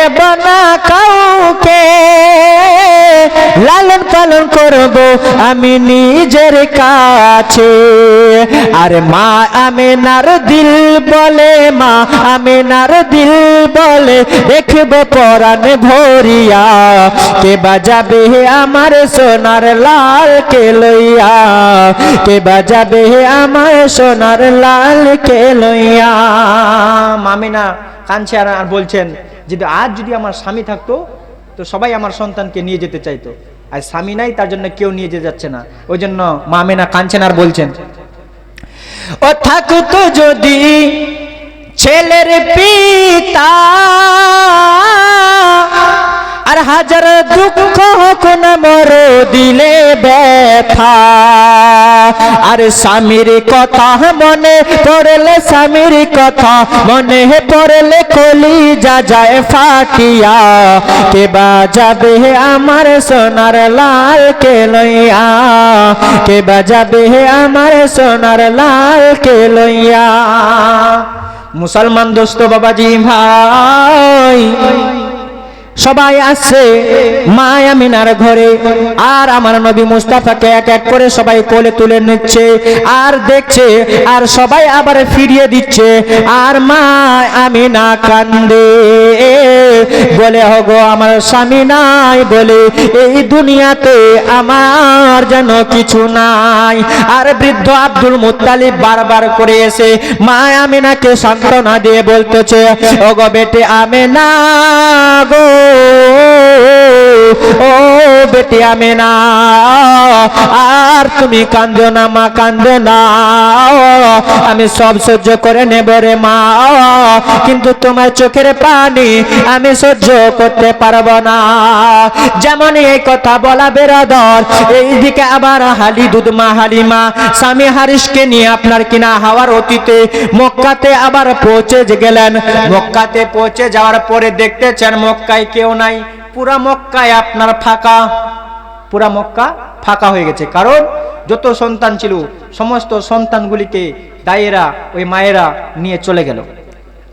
নেব না কাউকে, লালন পালন করব আমি নিজের কাছে। আর মা আমেনার দিল বলে, মা আমেনার দিল বলে, দেখব পরাণ ভরিয়া, কে বাজাবে আমার সোনার লাল কে লইয়া, কে বাজাবে আমার সোনার লাল কে লইয়া। মামিনা কাঁদছে আর বলছেন যদি আজ যদি আমার স্বামী থাকতো তো সবাই আমার সন্তানকে নিয়ে যেতে চাইতো, আর স্বামী নাই তার জন্য কেউ নিয়ে যেতে যাচ্ছে না। ওই জন্য মামিনা কাঁদছেন আর বলছেন ও থাকতো যদি ছেলের পিতা, আর হাজার দুঃখ হোক না মর দিলে ব্যথা, আর স্বামীর কথা মনে পড়লে, স্বামীর কথা মনে পড়লে কলিজা যায় ফাটিয়া, কে বাজাবে আমার সোনার লাল কে লইয়া, কে বাজাবে আমার সোনার লাল কে লইয়া। মুসলমান দোস্ত বাবাজি ভাই সবাই আসছে মা আমিনার ঘরে, আর আমার নবী মুস্তাফাকে এক এক করে সবাই কোলে তুলে নিচ্ছে আর দেখছে, আর সবাই আবার ফিরিয়ে দিচ্ছে, আর মা আমিনা কান্দে বলে ওগো আমার স্বামী নাই বলে এই দুনিয়াতে আমার যেন কিছু নাই। আর বৃদ্ধ আব্দুল মুত্তালিব বারবার করে এসে মা আমিনাকে সান্ত্বনা দিয়ে বলতেছে ওগো বেটে আমিনা গো, ও বেটি আমিনা আর তুমি কাঁদো না মা, কাঁদো না, আমি সব সহ্য করে নেব রে মা, কিন্তু তোমার চোখের পানি আমি সহ্য করতে পারবো না। যেমন এই কথা বলা বেরাদর, এইদিকে আবার হালিদুদমা হালিমা স্বামী হারিসকে নিয়ে আপনার কিনা হাওয়ার অতীতে মক্কাতে আবার পৌঁছে গেলেন। মক্কাতে পৌঁছে যাওয়ার পরে দেখতেছেন মক্কায় কেউ নাই, পুরা মক্কায় আপনার ফাঁকা, পুরা মক্কা ফাঁকা হয়ে গেছে। কারণ যত সন্তান ছিল সমস্ত সন্তানগুলিকে দায়েরা ওই মায়েরা নিয়ে চলে গেল,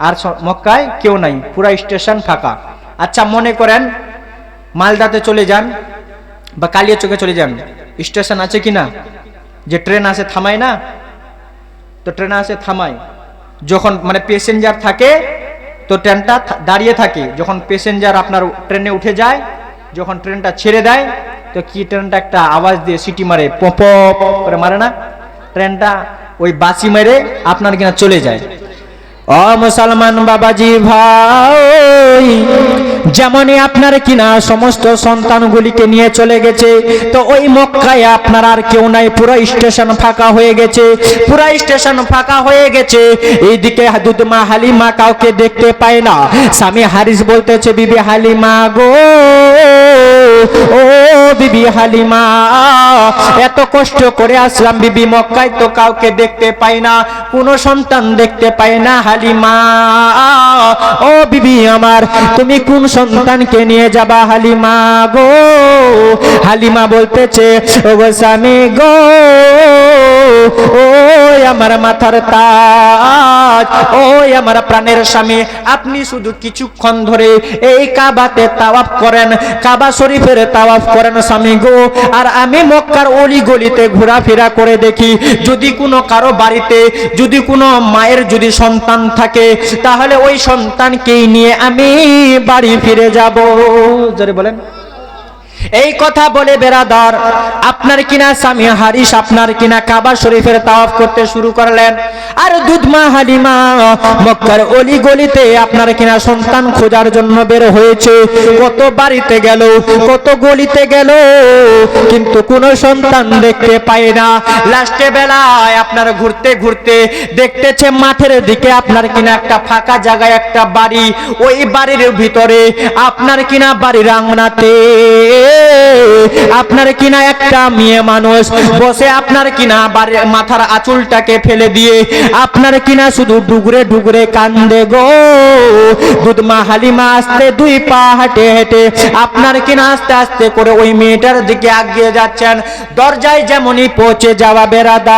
আর মক্কায় কেউ নাই, পুরা স্টেশন ফাঁকা। আচ্ছা মনে করেন মালদাতে চলে যান বা কালিয়াচকে চলে যান, স্টেশন আছে কিনা? যে ট্রেন আসে থামায় না, তো ট্রেন আসে থামায়, যখন মানে প্যাসেঞ্জার থাকে তো ট্রেনটা দাঁড়িয়ে থাকে, যখন প্যাসেঞ্জার আপনার ট্রেনে উঠে যায়, যখন ট্রেনটা ছেড়ে দেয় তো কি ট্রেনটা একটা আওয়াজ দিয়ে সিটি মারে, পপ করে মারে না, ট্রেনটা ওই বাসি মেরে আপনার কিনা চলে যায়। ও মুসলমান বাবাজি ভাই, যেমনই আপনার কিনা সমস্ত সন্তানগুলিকে নিয়ে চলে গেছে, তো ওই মক্কায় আপনার আর কেউ নাই, পুরো স্টেশন ফাঁকা হয়ে গেছে, পুরো স্টেশন ফাঁকা হয়ে গেছে। এইদিকে দুধমা হালিমা কাউকে দেখতে পায় না। স্বামী হারিস বলতেছে বিবি হালিমা গো, ও বিবি হালিমা এত কষ্ট করে আসলাম বিবি মক্কায়, তো কাউকে দেখতে পাই না, কোনো সন্তান দেখতে পাই না। হালিমা ও বিবি আমার, তুমি কোন সন্তানকে নিয়ে যাবা হালিমা গো? হালিমা বলতেছে ওগো স্বামী গো, ও আমার মাথার তাজ, ও আমার প্রাণের স্বামী, আপনি শুধু কিছুক্ষণ ধরে এই কাবাতে তাওয়াফ করেন, কাবা শরীফের তাওয়াফ করেন স্বামী গো, আর আমি মক্কার অলি গলিতে ঘোরাফেরা করে দেখি, যদি কোনো কারো বাড়িতে যদি কোনো মায়ের যদি সন্তান থাকে তাহলে ওই সন্তানকেই নিয়ে আমি বাড়ি ফিরে যাব। জোরে বলেন। এই কথা বলে বেরাদার আপনার কিনা স্বামী হারিস আপনার কিনা কাবা শরীফের তাওয়াফ করতে শুরু করলেন, আর দুধমা হালিমা মক্কার অলি গলিতে আপনার কিনা সন্তান খোঁজার জন্য বের হয়েছে। কত বাড়িতে গেল, কত গলিতে গেল, কিন্তু কোনো সন্তান দেখতে পায় না। লাস্টে বেলায় আপনার ঘুরতে ঘুরতে দেখতেছে মাঠের দিকে আপনার কিনা একটা ফাঁকা জায়গায় একটা বাড়ি, ওই বাড়ির ভিতরে আপনার কিনা বাড়ির আঙনাতে আপনার কিনা একটা মেয়ে মানুষ বসে আপনার কিনা মাথার আঁচলটাকে ফেলে দিয়ে আপনার কিনা শুধু ডুগরে ডুগরে কান্দে গো। দুধমা হালিমা আস্তে দুই পা হেঁটে হেঁটে আপনার কিনা আস্তে আস্তে করে ওই মেয়েটার দিকে এগিয়ে যাচ্ছেন। দরজায় যেমনই পৌঁছে যাওয়া বেরাদার,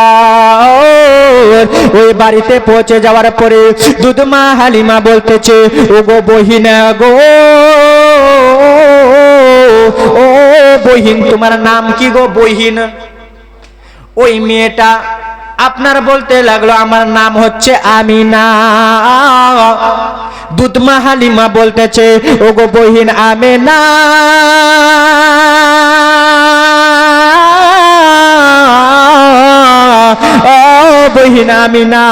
ওই বাড়িতে পৌঁছে যাওয়ার পরে দুধমা হালিমা বলতেছে, ও গো বহিনা গো, ও বহিন, তোমার নাম কি গো বহিন? ওই মেয়েটা আপনার বলতে লাগলো, আমার নাম হচ্ছে আমিনা। দুধমা হালিমা বলতেছে, ও গো বহিন আমিনা, ও বহিন আমিনা,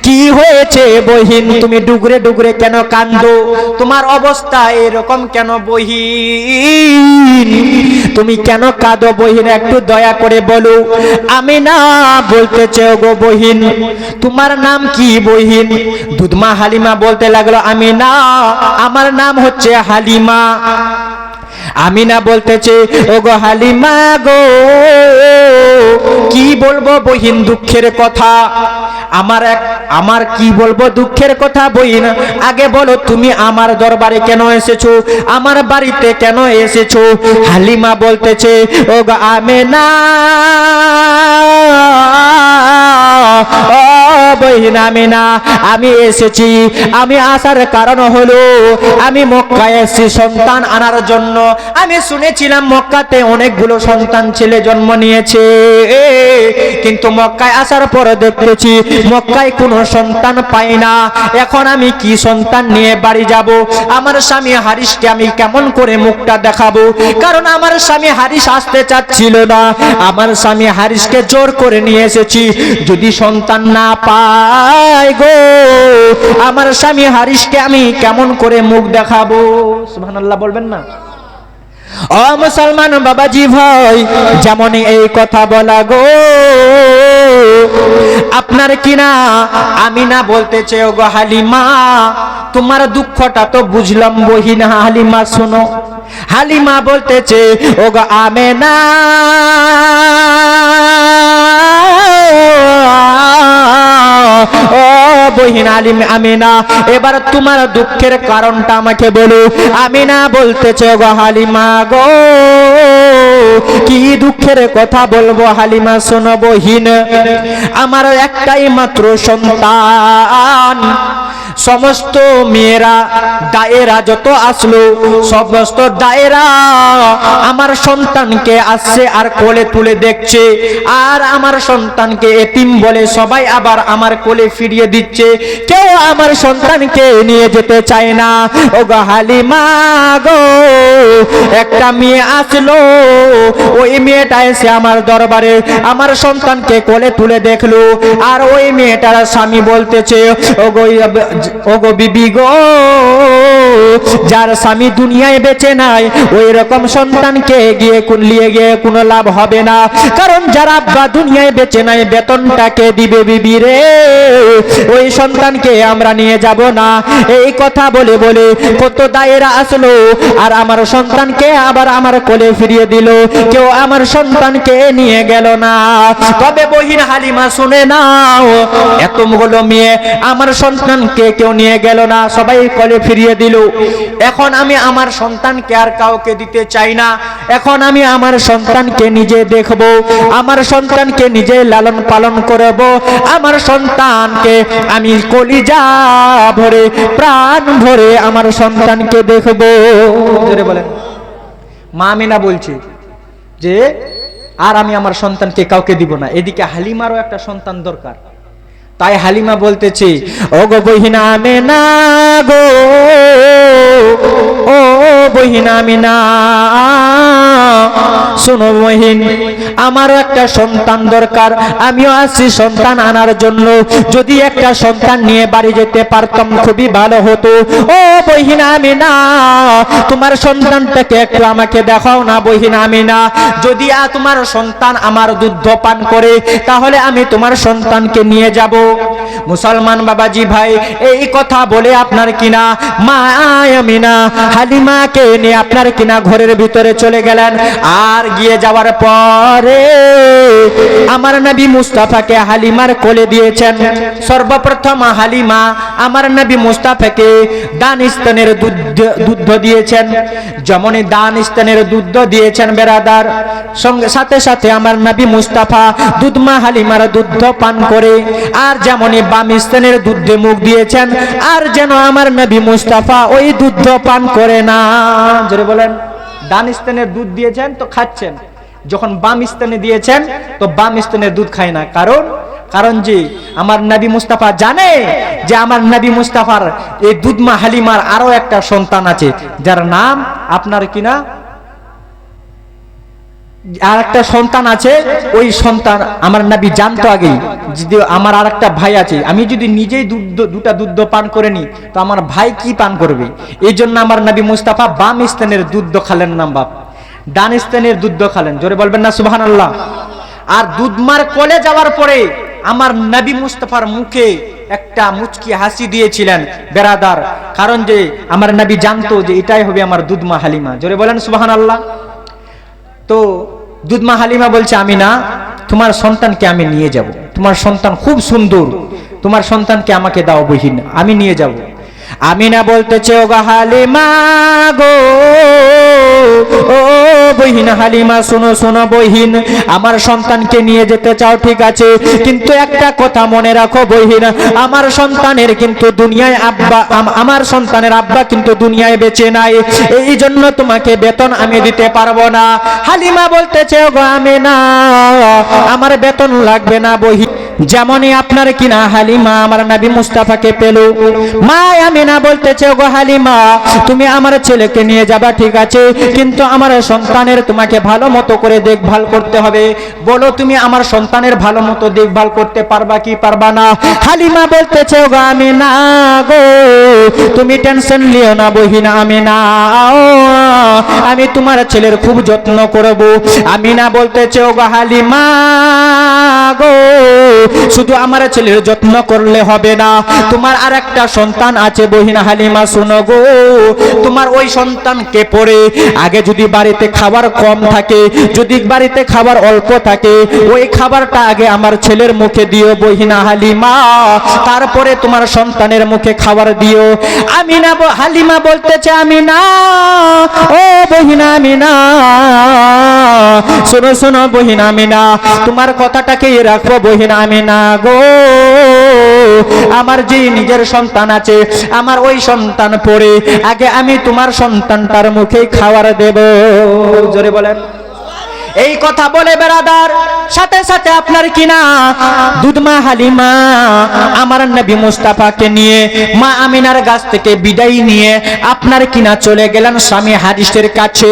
কি হয়েছে বহিন, তুমি ডুগরে ডুগরে কেন কান্দো? তোমার অবস্থা এরকম কেন বহিন? তুমি কেন কাঁদো বহিন, একটু দয়া করে বলো। আমিনা বলতেছে, ওগো বহিন তোমার নাম কি বহিন? দুধমা হালিমা বলতে লাগলো, আমিনা, আমার নাম হচ্ছে হালিমা। আমিনা বলতেছে, ওগো হালিমা গো, কি বলবো বহিন দুঃখের কথা? আমার কি বলবো দুঃখের কথা বহিন? আগে বলো তুমি আমার দরবারে কেন এসেছো, আমার বাড়িতে কেন এসেছো? হালিমা বলতেছে, ওগো আমিনা, ও বহিন আমিনা, আমি এসেছি, আমি আসার কারণ হলো আমি মক্কায় এসেছি সন্তান আনার জন্য। আমি শুনেছিলাম মক্কাতে অনেকগুলো সন্তান ছেলে জন্ম নিয়েছে, কিন্তু মক্কায় আসার পর দেখতেছি মক্কায় কোনো সন্তান পাই না। এখন আমি কি সন্তান নিয়ে বাড়ি যাব? আমার স্বামী হারিসকে আমি কেমন করে মুখটা দেখাবো? কারণ আমার স্বামী হারিস আসতে চাচ্ছিল না, আমার স্বামী হারিসকে জোর করে নিয়ে এসেছি। যদি সন্তান না পাই গো, আমার স্বামী হারিসকে আমি কেমন করে মুখ দেখাবো? সুবহানাল্লাহ বলবেন না? ও মুসলমান বাবাজি ভাই, যেমন এই কথা বলা গো, আপনার কিনা আমিনা বলতেছে, ওগো হালিমা, তোমার দুঃখটা তো বুঝলাম বহিন। হালিমা শোনো, হালিমা বলতেছে, ওগো আমিনা, ও বহিন আমিনা, এবার তোমার দুঃখের কারণটা আমাকে বলো। আমিনা বলতেছে, ওগো হালিমা গো, কি দুঃখের কথা বলবো হালিমা? শোনো বহিন, আমার একটাই মাত্র সন্তান। সমস্ত মেয়েরা দায়েরা যত আসলো, সমস্ত দায়েরা আমার সন্তানকে আসছে আর কোলে তুলে দেখছে, আর আমার সন্তানকে এতিম বলে সবাই আবার আমার কোলে ফিরিয়ে দিচ্ছে। কেউ আমার সন্তানকে নিয়ে যেতে চায় না। ওগো হালিমা গো, একটা মেয়ে আসলো, ওই মেয়েটা এসে আমার দরবারে আমার সন্তানকে কোলে তুলে দেখলো, আর ওই মেয়েটার স্বামী বলতেছে, ওগো বিবি গো, যার স্বামী দুনিয়ায় বেঁচে নাই ওই রকম সন্তানকে নিয়ে গিয়ে কোনো লাভ হবে না, কারণ যারা আব্বা দুনিয়ায় বেঁচে নাই বেতনটাকে দিবে বিবি রে, ওই সন্তানকে আমরা নিয়ে যাব না। এই কথা বলে বলে কত দায়েরা আসলো, আর আমার সন্তানকে আবার আমার কোলে ফিরিয়ে দিল, কেউ আমার সন্তানকে নিয়ে গেল না। তবে বহিন হালিমা শুনে নাও, এতগুলো মেয়ে আমার সন্তানকে কেউ নিয়ে গেল না, সবাই কোলে ফিরিয়ে দিল। এখন আমি আমার সন্তানকে আর কাউকে দিতে চাই না, এখন আমি আমার সন্তানকে নিজে দেখব, আমার সন্তানকে নিজে লালন পালন করব, আমার সন্তানকে আমি কলিজা ভরে প্রাণ ভরে আমার সন্তানকে দেখব। বলেন, মা আমিনা বলছে যে আর আমি আমার সন্তানকে কাউকে দিব না। এদিকে হালিমারও একটা সন্তান দরকার, তাই হালিমা বলতেছে, ওগো বহিনা আমিনা গো, ও বহিনা আমিনা, শোনো বহিন, আমারও একটা সন্তান দরকার, আমিও আসছি সন্তান আনার জন্য। যদি একটা সন্তান নিয়ে বাড়ি যেতে পারতাম খুবই ভালো হতো। ও বহিন আমিনা, তোমার সন্তানটাকে একটু আমাকে দেখাও না বহিন আমিনা। যদি তোমার সন্তান আমার দুধ পান করে তাহলে আমি তোমার সন্তানকে নিয়ে যাব। মুসলমান বাবাজি ভাই, এই কথা বলে আপনার কিনা মা আমিনা হালিমাকে নিয়ে আপনার কিনা ঘরের ভিতরে চলে গেলেন। আর গিয়ে যাওয়ার পরে আমার নবী মুস্তাফাকে হালিমার কোলে দিয়েছেন। সর্বপ্রথম হালিমা আমার নবী মুস্তাফাকে দানিস্তানের দুধ দিয়েছেন। যেমনই দানিস্তানের দুধ দিয়েছেন বেরাদার, সঙ্গে সাথে সাথে আমার নবী মুস্তাফা দুধমা হালিমার দুধ পান করে, আর যেমনই বামিস্তানের দুধে মুখ দিয়েছেন, আর যেন আমার নবী মুস্তাফা ওই দুধ পান করে না। জোরে বলেন। দানিস্তানের দুধ দিয়েছেন তো খাচ্ছেন, যখন বাম স্থানে দিয়েছেন তো বাম স্থানের দুধ খায় না। কারণ যে আমার নবী মুস্তাফা জানে যে আমার নবী মুস্তাফার এই দুধমা হালিমার আরো একটা সন্তান আছে, যার নাম আপনার কিনা আর একটা সন্তান আছে। ওই সন্তান আমার নবী জানতো আগেই, যদি আমার আর একটা ভাই আছে, আমি যদি নিজেই দুটা দুধ পান করে নি তো আমার ভাই কি পান করবে। এই জন্য আমার নবী মুস্তাফা বাম স্থানের দুধ খালেন না বাপ, ডান স্থানের দুধ খালেন। জোরে বলবেন না সুবহানাল্লাহ। আর দুধমার কোলে যাওয়ার পরে আমার নবী মুস্তাফার মুখে একটা মুচকি হাসি দিয়েছিলেন বেরাদার, কারণ যে আমার নবী জানতো যে এটাই হবে আমার দুধমা হালিমা। জোরে বলেন সুবহানাল্লাহ। তো দুধমা হালিমা বলছে, আমি না, তোমার সন্তানকে আমি নিয়ে যাব, তোমার সন্তান খুব সুন্দর, তোমার সন্তানকে আমাকে দাও বহিন, আমি নিয়ে যাব। আমিনা বলতেছে, ও গো হালিমা গো, ও বহিন হালিমা, শোনো শোনো বহিন, আমার সন্তানকে নিয়ে যেতে চাও ঠিক আছে, কিন্তু একটা কথা মনে রাখো বহিন, আমার সন্তানের কিন্তু দুনিয়ায় আব্বা, আমার সন্তানের আব্বা কিন্তু দুনিয়ায় বেঁচে নাই, এই জন্য তোমাকে বেতন আমি দিতে পারবো না। হালিমা বলতেছে, ও গো আমিনা, আমার বেতন লাগবে না বহিন। যেমনই আপনার কিনা হালিমা আমার নবী মুস্তাফাকে পেল, মা আমিনা বলতেছে, ও গো হালিমা, তুমি আমার ছেলেকে নিয়ে যাবা ঠিক আছে, কিন্তু আমার সন্তানের তোমাকে ভালো মতো করে দেখভাল করতে হবে। বলো তুমি আমার সন্তানের ভালো মতো দেখভাল করতে পারবা কি পারবা না? হালিমা বলতেছে, ও গো আমিনা গো, তুমি টেনশন লিও না বহিন আমিনা, আমি তোমার ছেলের খুব যত্ন করব। আমিনা বলতেছে, ও গো হালিমা গো, শুধু আমার ছেলের যত্ন করলে হবে না, তোমার আর একটা সন্তান আছে বহিন হালিমা, শোনো গো, তোমার ওই সন্তানকে পড়ে আগে যদি বাড়িতে খাবার কম থাকে, যদি বাড়িতে খাবার অল্প থাকে, ওই খাবারটা আগে আমার ছেলের মুখে দিও বহিনা হালিমা, তারপরে তোমার সন্তানের মুখে খাবার দিও। আমিনা হালিমা বলতেছে, আমিনা ও বহিনা আমিনা, শোনো শোনো বহিনা আমিনা, তোমার কথাটাকে রাখবো বহিনা আমিনা গো, আমার যে নিজের সন্তান আছে, আমার ওই সন্তান পড়ে আগে আমি তোমার সন্তানটার মুখে খাবার দেব। জোরে বলেন। এই কথা বলে বেরাদার সাথে সাথে আপনার কিনা দুধমা হালিমা আমার নবী মুস্তাফাকে নিয়ে মা আমিনার কাছ থেকে বিদায় নিয়ে আপনার কিনা চলে গেলেন স্বামী হারিসের কাছে।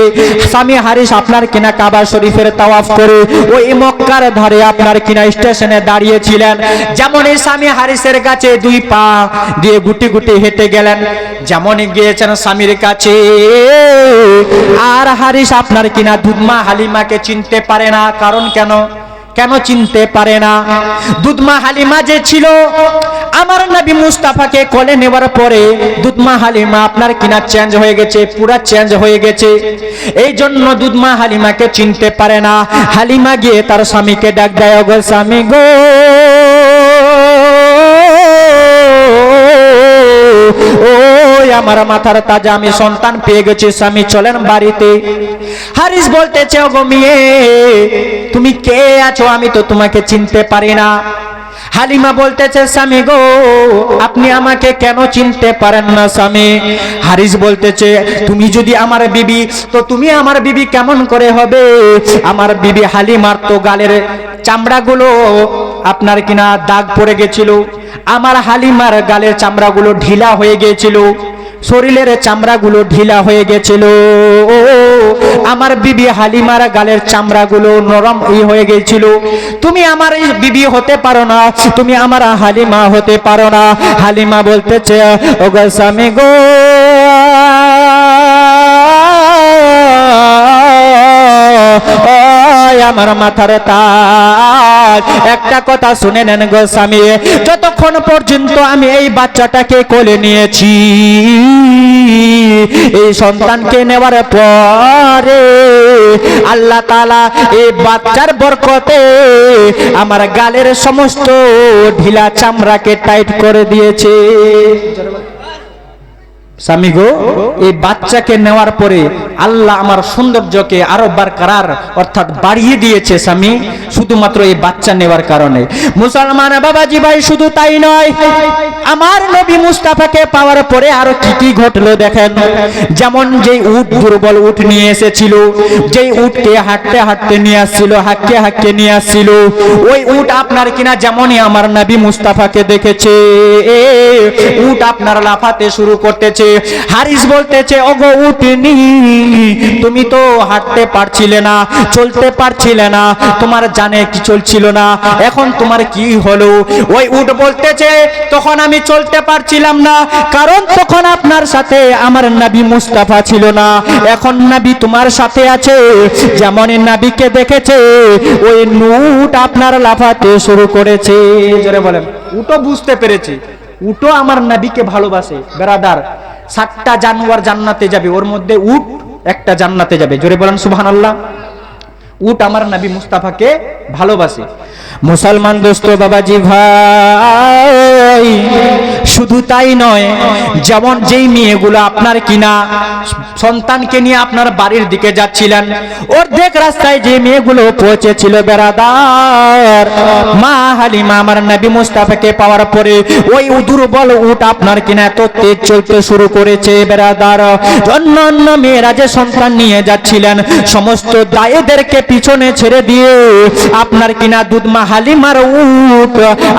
স্বামী হারিস আপনার কিনা কাবা শরীফের তাওয়াফ করে ওই মক্কার ধারে আপনার কিনা স্টেশনে দাঁড়িয়েছিলেন। যেমনই স্বামী হারিসের কাছে দুই পা দিয়ে গুটি গুটি হেঁটে গেলেন, যেমনই গিয়েছেন স্বামীর কাছে, আর হারিস আপনার কিনা দুধমা হালিমাকে চিনতে পারে না। কারণ কেন চিনতে পারে না? দুধমা হালিমা যে ছিল আমার নবী মুস্তাফাকে কোলে নেওয়ার পরে দুধমা হালিমা আপনার কিনা চেঞ্জ হয়ে গেছে, পুরা চেঞ্জ হয়ে গেছে, এই জন্য দুধমা হালিমাকে চিনতে পারে না। হালিমা গিয়ে তার স্বামীকে ডাক দেয়, গো স্বামী গো, ওই আমার মাথার তাজা, আমি সন্তান পেয়ে গেছি স্বামী, চলেন বাড়িতে। হারিস বলতেছে, ও গো মেয়ে, তুমি কে আছো? আমি তো তোমাকে চিনতে পারি না। হালিমা বলতেছে, স্বামী গো, আপনি আমাকে কেন চিনতে পারেন না স্বামী? হারিস বলতেছে, তুমি যদি আমার বিবি, তো তুমি আমার বিবি কেমন করে হবে? আমার বিবি হালিমার তো গালের চামড়াগুলো আপনার কিনা দাগ পড়ে গেছিল, আমার হালিমার গালের চামড়াগুলো ঢিলা হয়ে গিয়েছিল, শরীরের চামড়াগুলো ঢিলা হয়ে গেছিল, আমার বিবি হালিমার গালের চামড়াগুলো নরম হয়ে গিয়েছিল। তুমি আমার বিবি হতে পারো না, তুমি আমার হালিমা হতে পারো না। হালিমা বলতেছে, ওগো স্বামী গো, আমার মাথার তাজ, একটা কথা শুনে নেন গো স্বামী, যতক্ষণ পর্যন্ত আমি এই বাচ্চাটাকে কোলে নিয়েছি, এই সন্তানকে নেওয়ার পরে আল্লাহ তাআলা এই বাচ্চার বরকতে আমার গালের সমস্ত ঢিলা চামড়াকে টাইট করে দিয়েছে। স্বামী গো, এই বাচ্চাকে নেওয়ার পরে আল্লাহ আমার সৌন্দর্যকে আরো বারকরার অর্থাৎ বাড়িয়ে দিয়েছে স্বামী, শুধুমাত্র এই বাচ্চা নেওয়ার কারণে। মুসলমান বাবাজি ভাই, শুধু তাই নয়, আমার নবী মুস্তাফাকে পাওয়ার পরে আরো কি কি ঘটলো দেখেন। যেমন যেই উট, দুর্বল উট নিয়ে এসেছিল, যেই উটকে হাঁটতে হাঁটতে নিয়ে আসছিল, হাঁকতে হাঁকতে নিয়ে আসছিল, ওই উট আপনার কিনা যেমনই আমার নবী মুস্তাফাকে দেখেছে, উট আপনার লাফাতে শুরু করতেছে। হারিস বলতেছে, ওগো উটনি, তুমি তো হাঁটতে পারছিলে না, চলতে পারছিলে না, তোমার জানে কি চলছিল না, এখন তোমার কি হলো? ওই উট বলতেছে, তখন আমি চলতে পারছিলাম না, কারণ তখন আপনার সাথে আমার নবী মুস্তাফা ছিল না, এখন নবী তোমার সাথে আছে। যেমন নবীকে দেখেছে, ওই উট আপনার লাফাতে শুরু করেছে। জোরে বলেন। উটও বুঝতে পেরেছে, উটও আমার নবীকে ভালোবাসে। বেরাদার, 7টা জানোয়ার জান্নাতে যাবে, ওর মধ্যে উট একটা জান্নাতে যাবে। জোরে বলেন সুবহানাল্লাহ। উট আমার নবী মুস্তাফাকে ভালোবাসে। মুসলমান দোস্ত বাবাজি ভাই, শুধু তাই নয়, যেমন যেই মেয়েগুলো আপনার কিনা সন্তানকে নিয়ে আপনার বাড়ির দিকে যাচ্ছিলেন, অর্ধেক রাস্তায় যে মেয়েগুলো পৌঁছেছিল বেরাদার, মা হালিমা আমার নবী মুস্তাফাকে পাওয়ার পরে ওই দুর্বল উট আপনার কিনা এত তেজ চলতে শুরু করেছে বেরাদার, অন্য অন্য মেয়েরা যে সন্তান নিয়ে যাচ্ছিলেন, সমস্ত দায়েদেরকে পিছনে ছেড়ে দিয়ে আপনার কিনা দুধমা হালিমার উট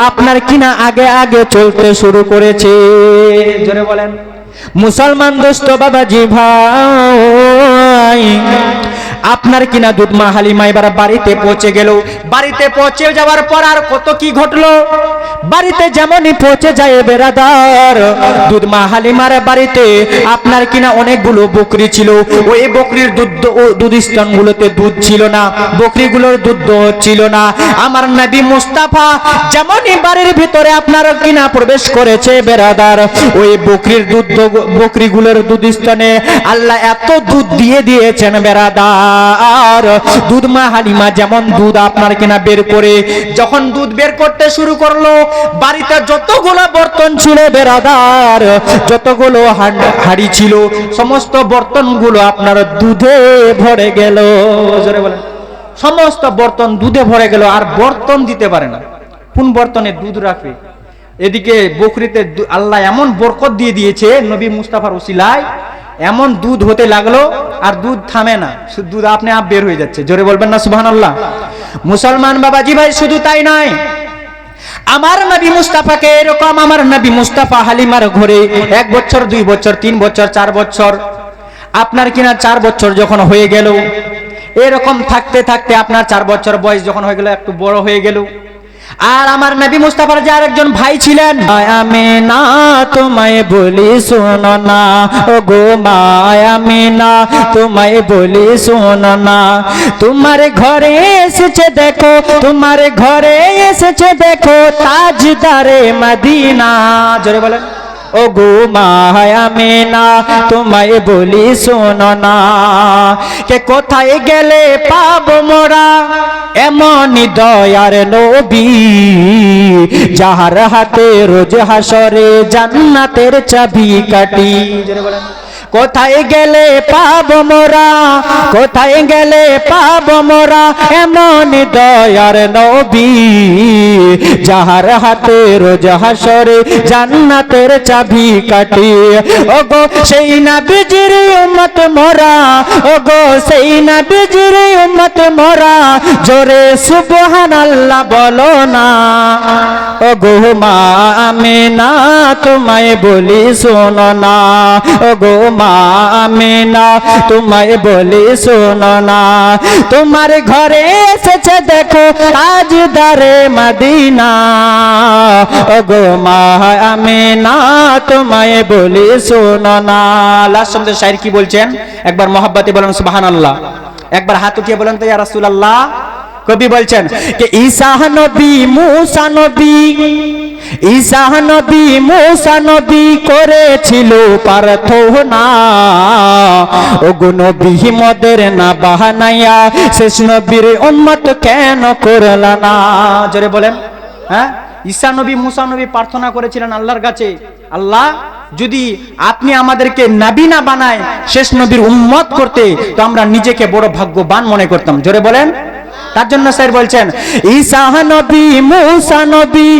আপনার কিনা আগে আগে চলতে শুরু করেছে। জোরে বলেন। মুসলমান দোস্ত বাবাজি ভাই, আপনার কিনা দুধমা হালিমা এবার বাড়িতে পৌঁছে গেল। বাড়িতে পৌঁছে যাওয়ার পর আর কত কি ঘটলো। বাড়িতে যেমনই পৌঁছে যায় বেরাদার, দুধমা হালিমার বাড়িতে আপনার কিনা অনেকগুলো বকরি ছিল। ওই বকরির দুধ স্তনগুলোতে দুধ ছিল না, বকরিগুলোর দুধ ছিল না। আমার নবী মুস্তাফা যেমনই বাড়ির ভিতরে আপনার কিনা প্রবেশ করেছে বেরাদার, ওই বকরিগুলোর দুধ স্তনে আল্লাহ এত দুধ দিয়ে দিয়েছেন বেরাদার, দুধমা হালিমা যেমন দুধ আপনার কিনা বের করে, যখন দুধ বের করতে শুরু করলো, বাড়িতে যতগুলো বর্তন ছিল বেরাদার, যতগুলো হাঁড়ি ছিল, সমস্ত বর্তনগুলো আপনার দুধে ভরে গেল। জোরে বলেন। সমস্ত বর্তন দুধে ভরে গেল, আর বর্তন দিতে পারে না, কোন বর্তনে দুধ রাখবে। এদিকে বকরিতে আল্লাহ এমন বরকত দিয়ে দিয়েছে নবী মুস্তাফার ওসিলায়, এমন দুধ হতে লাগলো, আর দুধ থামে না, দুধ আপনি আপ বের হয়ে যাচ্ছে। জোরে বলবেন না সুবহানাল্লাহ। মুসলমান বাবাজি ভাই, শুধু তাই নয়, আমার নবী মুস্তাফাকে এরকম আমার নবী মুস্তাফা হালিমার ঘরে 1 বছর 2 বছর 3 বছর 4 বছর আপনার কিনা 4 বছর যখন হয়ে গেল, এরকম থাকতে থাকতে আপনার 4 বছর বয়স যখন হয়ে গেল, একটু বড় হয়ে গেল, আর আমার নবী মুস্তাফার যে আরেকজন ভাই ছিলেন, আমিনা তোমায় বলি শোনো না, ও গো মা আমিনা তোমায় বলি শোনো না, তোমার ঘরে এসেছে দেখো, তোমার ঘরে এসেছে দেখো তাজদারে মদিনা। জোরে বলেন। ও গো মা আমিনা তোমায় বলি শোনো না, কে কোথায় গেলে পাবো মোরা এমন দয়ার নবী, যাহার হাতে রোজ হাসরে জান্নাতের চাবি কাটি। জোরে বলেন। কোথায় গেলে পাবো মোরা, কোথায় গেলে পাবো মোরা এমন দয়ার নবী, যাহার হাতে রোজ হাসরে জান্নাতের চাবি কাটি। ওগো সেই নবীজির উম্মত মোরা, ওগো সেই নবীজির উম্মত মোরা, জোরে সুবহানাল্লাহ বলো না। ওগো মা আমিনা তোমায় বলি শোনো না, ওগো মা আমিনা তোমায় বলি শোনো না, তোমার ঘরে এসেছে দেখো তাজদারে মদিনা, ওগো মা আমিনা তোমায় বলি শোনো না। লাস্ট শব্দের শায়র কি বলছেন একবার মহব্বতে বলেন সুবহানাল্লাহ, একবার হাত উঠিয়ে বলেন তো ইয়া রাসূলুল্লাহ। কবি বলছেন যে ঈসা নবী মুসা নবী, ঈসা নবী মুসা নবী করেছিল প্রার্থনা, ওগো নবী মোদের না বাহানায়া শেষ নবীর উম্মত কেন করলা না? জোরে বলেন। হ্যাঁ, ঈসা নবী মুসা নবী প্রার্থনা করেছিলেন আল্লাহর কাছে, আল্লাহ যদি আপনি আমাদেরকে নবী না বানায় শেষ নবীর উম্মত করতে তো আমরা নিজেকে বড় ভাগ্যবান মনে করতাম। জোরে বলেন। তার জন্য স্যার বলছেন ঈসা নবী মুসা নবী,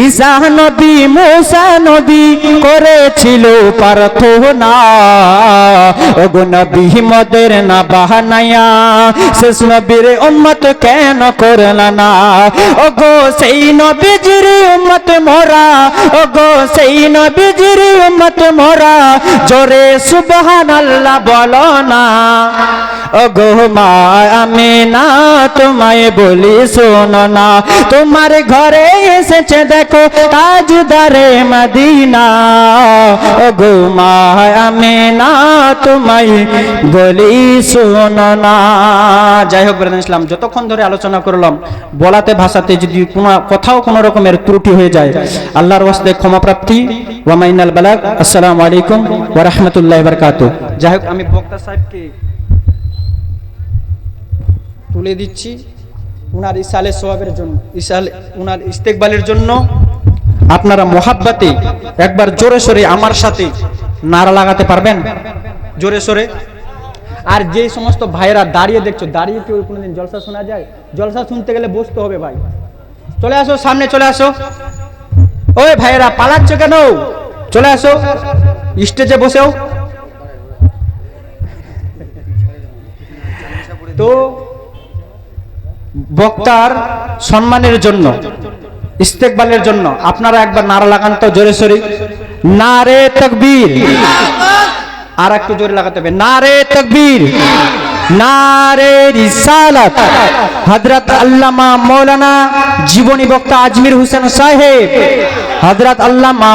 ঈসা নবী মুসা নবী করেছিল প্রার্থনা, ওগো নবী মোদের না বাহানায়া শেষ নবীর উম্মত কেন করলা না, ওগো সেই নবীজির উম্মত মোরা, ওগো সেই নবীজির উম্মত মোরা, জোরে সুবহানাল্লাহ বলো না, ওগো মা আমিনা তোমায় বলি শোনো না, তোমার ঘরে এসেছে দেখো তাজদারে মদিনা, ওগো মা আমিনা তোমায় বলি শোনো না। যাই হোক ব্রাদার ইসলাম, যতক্ষণ ধরে আলোচনা করলাম বলাতে ভাষাতে যদি কোথাও কোনো রকমের ত্রুটি হয়ে যায় আল্লাহর ওয়াস্তে ক্ষমা প্রাপ্তি, ওয়া মাইনাল বালাগ। আসসালামু আলাইকুম ওয়া রাহমাতুল্লাহি ওয়া বারাকাতুহু। যাই হোক আমি বক্তা সাহেবকে তুলে দিচ্ছি উনার ইসালের সওয়াবের জন্য, উনার ইস্তেকবালের জন্য। আপনারা মোহাব্বতে একবার জোরে সোরে আমার সাথে নারা লাগাতে পারবেন জোরে সোরে? আর যে সমস্ত ভাইরা দাঁড়িয়ে দেখছো, দাঁড়িয়ে কেউ কোনোদিন জলসা শোনা যায়? জলসা শুনতে গেলে বসতে হবে ভাই। চলে আসো সামনে, চলে আসো। ওই ভাইরা পালাচ্ছ কেন? চলে আসো স্টেজে বসেও। তো বক্তার সম্মানের জন্য, ইস্তেকবালের জন্য আপনারা একবার নারা লাগান তো জোরে সোরে। নারে তাকবীর। আর একটু জোরে লাগাতে হবে। নারে তাকবীর, নারে রিসালাত। হযরত আল্লামা মাওলানা জীবনী বক্তা আজমির হোসেন সাহেব, হযরত আল্লামা